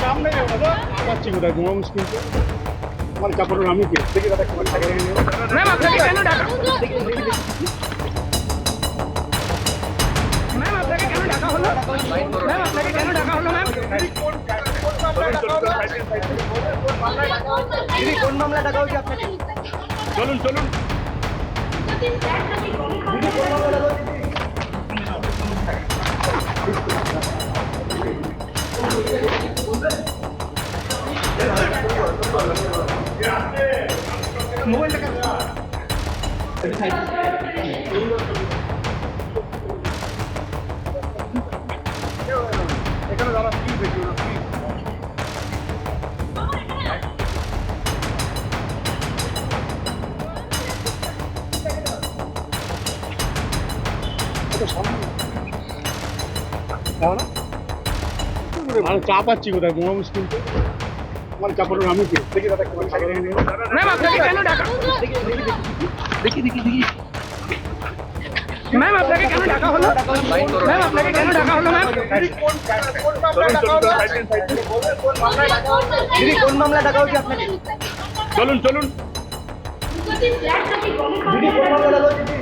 সামনে পাচ্ছি কোথায় ঘুমা মুশকিল তো আমার কাপড় আমি দেখি দাদা কেমন থাকে ম্যাম আপনাকে কেন ডাকা ম্যাম আপনাকে কেন ডাকা হলো ম্যাম আপনাকে কেন ডাকা হলো ম্যাম দিদি কোন মামলা ডাকা হয়েছে আপনাকে? চলুন চলুন দিদি কোন মামলা ডাকা হয়েছে? এখানে দাদা প্লিজ দেখুন প্লিজ আমি চা পাচ্ছি কোথায় ঘুমা মুশকিল তো আমার কাপড় আমি দেখি দাদা কেমন থাকে ম্যাম আপনাকে কেন ডাকা দেখি দেখি দেখি ম্যাম আপনাকে কেন ডাকা হলো ম্যাম আপনাকে কেন ডাকা হলো ম্যাম দিদি কোন মামলা ডাকা হয়েছে আপনাকে? চলুন চলুন দিদি কোন মামলা ডাকা হয়েছে?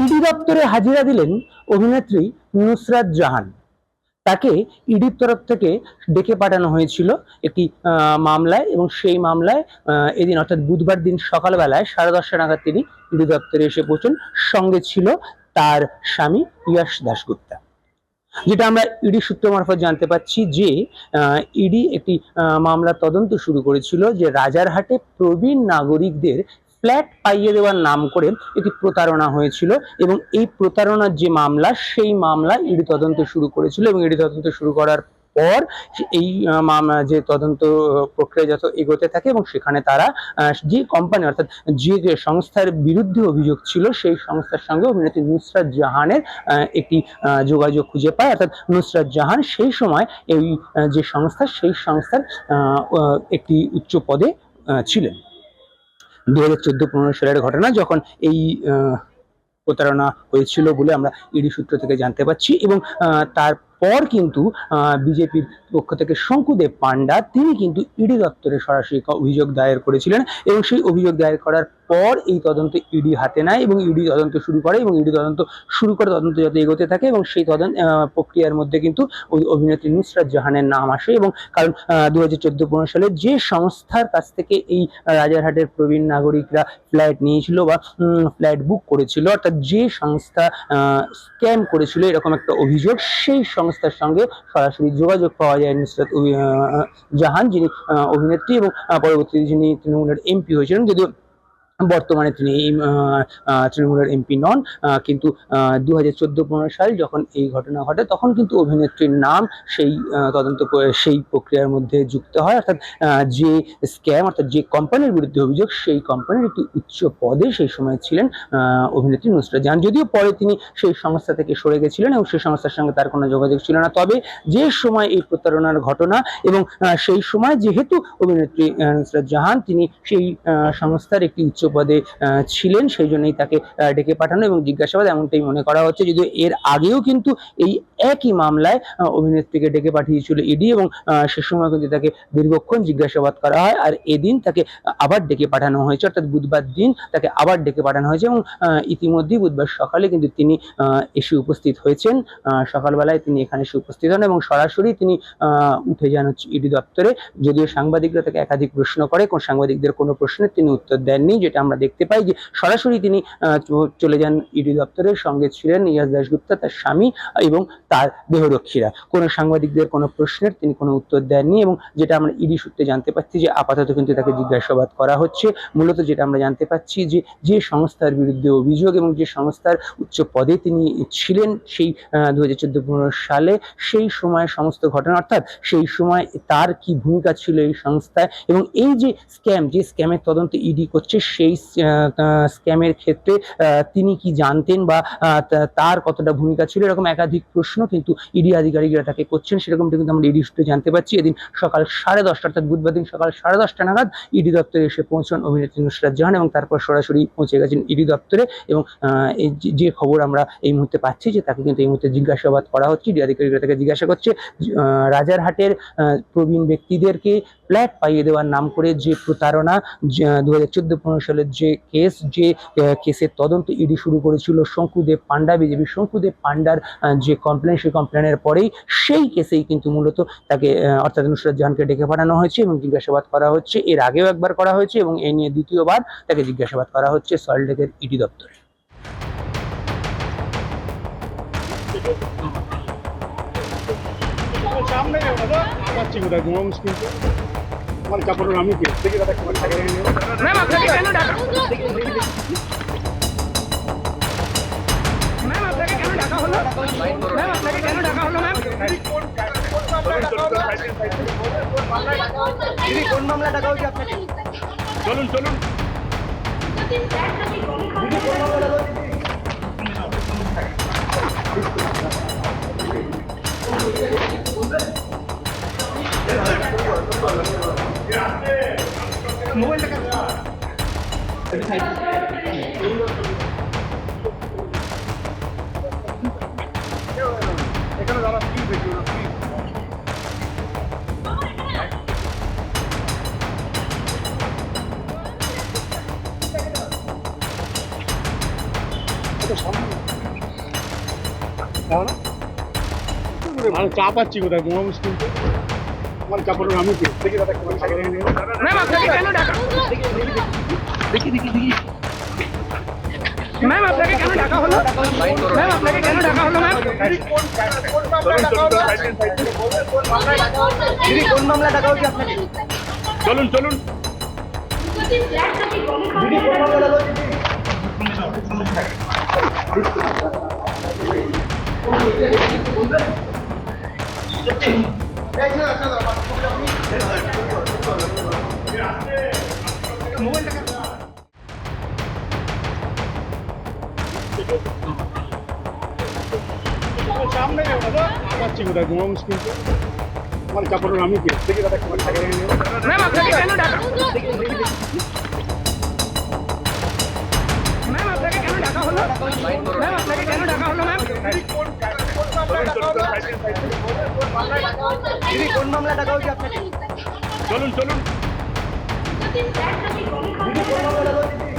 ইডি দপ্তরে হাজিরা দিলেন অভিনেত্রী নুসরাত জাহান। তাকে ইডির তরফ থেকে ডেকে পাঠানো হয়েছিল একটি মামলায়, এবং সেই মামলায় এদিন অর্থাৎ বুধবার দিন সকালবেলায় 10:30 নাগাদ তিনি ইডি দপ্তরে এসে পৌঁছন। সঙ্গে ছিল তার স্বামী ইয়াশ দাশগুপ্তা। যেটা আমরা ইডি সূত্র মারফত জানতে পাচ্ছি যে ইডি একটি মামলা তদন্ত শুরু করেছিল যে রাজারহাটে প্রবীণ নাগরিকদের ফ্ল্যাট পাইয়ে দেওয়ার নাম করে একটি প্রতারণা হয়েছিল, এবং এই প্রতারণার যে মামলা সেই মামলা ইডি তদন্ত শুরু করেছিল। এবং ইডি তদন্ত শুরু করার পর এই যে তদন্ত প্রক্রিয়া যত এগোতে থাকে, এবং সেখানে তারা যে কোম্পানি অর্থাৎ যে সংস্থার বিরুদ্ধে অভিযোগ ছিল সেই সংস্থার সঙ্গে অভিনেত্রী নুসরাত জাহানের একটি যোগাযোগ খুঁজে পায়। অর্থাৎ নুসরাত জাহান সেই সময় এই যে সংস্থা সেই সংস্থার একটি উচ্চ পদে ছিলেন। 2014-15 সালের ঘটনা, যখন এই প্রতারণা হয়েছিল বলে আমরা ইডি সূত্র থেকে জানতে পাচ্ছি। এবং তারপর কিন্তু বিজেপির পক্ষ থেকে শঙ্কুদেব পান্ডা তিনি কিন্তু ইডি দপ্তরে সরাসরি অভিযোগ দায়ের করেছিলেন, এবং সেই অভিযোগ দায়ের করার পর এই তদন্ত ইডি হাতে নেয় এবং ইডি তদন্ত শুরু করে। এবং ইডি তদন্ত শুরু করে তদন্ত যত এগোতে থাকে, এবং সেই তদন্ত প্রক্রিয়ার মধ্যে কিন্তু ওই অভিনেত্রী নুসরাত জাহানের নাম আসে। এবং কারণ 2014-15 সালে যে সংস্থার কাছ থেকে এই রাজারহাটের প্রবীণ নাগরিকরা ফ্ল্যাট নিয়েছিল বা ফ্ল্যাট বুক করেছিল, অর্থাৎ যে সংস্থা স্ক্যাম করেছিল এরকম একটা অভিযোগ, সেই সংস্থার সঙ্গে সরাসরি যোগাযোগ পাওয়া যায় নুসরাত জাহান, যিনি অভিনেত্রী এবং পরবর্তীতে যিনি তৃণমূলের এমপি হয়েছিলেন। যদিও বর্তমানে তিনি তৃণমূলের এমপি নন, কিন্তু 2014-15 সাল যখন এই ঘটনা ঘটে তখন কিন্তু অভিনেত্রীর নাম সেই তদন্ত সেই প্রক্রিয়ার মধ্যে যুক্ত হয়। অর্থাৎ যে স্ক্যাম অর্থাৎ যে কোম্পানির বিরুদ্ধে অভিযোগ সেই কোম্পানির একটি উচ্চ পদে সেই সময় ছিলেন অভিনেত্রী নুসরাত জাহান। যদিও পরে তিনি সেই সংস্থা থেকে সরে গেছিলেন এবং সেই সংস্থার সঙ্গে তার কোনো যোগাযোগ ছিল না। তবে যে সময় এই প্রতারণার ঘটনা, এবং সেই সময় যেহেতু অভিনেত্রী নুসরাত জাহান তিনি সেই সংস্থার একটি উচ্চ পদে ছিলেন, সেই জন্যই তাকে ডেকে পাঠানো এবং জিজ্ঞাসাবাদ, এমনটাই মনে করা হচ্ছে। যদিও এর আগেও কিন্তু এই একই মামলায় অভিনেত্রীকে ডেকে পাঠিয়েছিল ইডি, এবং সে সময় কিন্তু তাকে দীর্ঘক্ষণ জিজ্ঞাসাবাদ করা হয়। আর এদিন তাকে আবার ডেকে পাঠানো হয়েছে, অর্থাৎ বুধবার দিন তাকে আবার ডেকে পাঠানো হয়েছে। এবং ইতিমধ্যেই বুধবার সকালে কিন্তু তিনি এসে উপস্থিত হয়েছেন। সকালবেলায় তিনি এখানে এসে উপস্থিত হন এবং সরাসরি তিনি উঠে যান হচ্ছে ইডি দপ্তরে। যদিও সাংবাদিকরা তাকে একাধিক প্রশ্ন করে, কোন সাংবাদিকদের কোনো প্রশ্নের তিনি উত্তর দেননি। যেটা আমরা দেখতে পাই যে সরাসরি তিনি চলে যান ইডি দপ্তরের। সঙ্গে ছিলেন ইয়াশ দাশগুপ্তা, তার স্বামী এবং তার দেহরক্ষীরা। কোনো সাংবাদিকদের কোনো প্রশ্নের তিনি কোনো উত্তর দেননি। এবং যেটা আমরা ইডি সূত্রে জানতে পাচ্ছি যে আপাতত কিন্তু তাকে জিজ্ঞাসাবাদ করা হচ্ছে। মূলত যেটা আমরা জানতে পাচ্ছি যে সংস্থার বিরুদ্ধে অভিযোগ এবং যে সংস্থার উচ্চ পদে তিনি ছিলেন সেই 2014-15 সালে সেই সময় সমস্ত ঘটনা, অর্থাৎ সেই সময় তার কি ভূমিকা ছিল এই সংস্থায়, এবং এই যে স্ক্যামের তদন্ত ইডি করছে সেই স্ক্যামের ক্ষেত্রে তিনি কি জানতেন বা তার কতটা ভূমিকা ছিল, এরকম একাধিক প্রশ্ন প্রশ্ন কিন্তু ইডি আধিকারিকরা তাকে করছেন, সেরকমটা কিন্তু আমরা ইডি সূত্রে জানতে পারছি। এদিন সকাল 10:30 অর্থাৎ বুধবার দিন সকাল 10:30 নাগাদ ইডি দপ্তরে এসে পৌঁছান অভিনেত্রী নুসরাত জাহান এবং তারপর সরাসরি পৌঁছে গেছেন ইডি দপ্তরে। এবং এই যে খবর আমরা এই মুহূর্তে পাচ্ছি যে তাকে কিন্তু এই মুহূর্তে জিজ্ঞাসাবাদ করা হচ্ছে, ইডি আধিকারিকরা তাকে জিজ্ঞাসা করছে। রাজারহাটের প্রবীণ ব্যক্তিদেরকে ফ্ল্যাট পাইয়ে দেওয়ার নাম করে যে প্রতারণা, 2014-15 সালের যে কেসের তদন্ত ইডি শুরু করেছিল শঙ্কুদেব পান্ডা, বিজেপি শঙ্কুদেব পান্ডার যে কমপ্লেন, সেই কমপ্লেনের পরেই সেই কেসেই কিন্তু মূলত তাকে অর্থাৎ নুসরাত জাহানকে ডেকে পাঠানো হয়েছে এবং জিজ্ঞাসাবাদ করা হচ্ছে। এর আগেও একবার করা হয়েছে এবং এই নিয়ে দ্বিতীয়বার তাকে জিজ্ঞাসাবাদ করা হচ্ছে সল্টলেকের ইডি দপ্তরে। সামনে পাচ্ছি কোথায় ঘুমা মুশকিল তো মানে কাপড়ের আমি কে দেখি দাদা একটু টাকা নিয়ে নিও ম্যাম আপনাকে কেন ডাকা ম্যাম আপনাকে কেন ডাকা হলো ম্যাম আপনাকে কেন ডাকা হলো ম্যাম দিদি কোন মামলা ডাকা হয়েছে আপনাকে? চলুন চলুন দিদি কোন মামলা ডাকা হয়েছে দিদি? এখানে দাঁড়া প্লিজ দেখি না প্লিজ মানে চা পাচ্ছি কোথায় ঘুমা মুশকিল তো মানে কাপড়ের আমি কে দেখি দাদা একটু টাকা নিয়ে নিও ম্যাম আপনাকে কেন ডাকা ম্যাম আপনাকে কেন ডাকা হলো ম্যাম আপনাকে কেন ডাকা হলো ম্যাম দিদি কোন মামলা ডাকা হয়েছে আপনাকে? চলুন চলুন দিদি কোন মামলা ডাকা হয়েছে দিদি? সামনে পাচ্ছি কোথায় ঘুমা মুশকিল তো মানে কাপড়ের আমি কে দেখি দাদা একটু টাকা নিয়ে নিও ম্যাম আপনাকে কেন ডাকা ম্যাম আপনাকে কেন ডাকা হলো ম্যাম আপনাকে কেন ডাকা হলো ম্যাম দিদি কোন মামলা ডাকা হয়েছে আপনাকে? চলুন চলুন দিদি কোন মামলা ডাকা হয়েছে দিদি?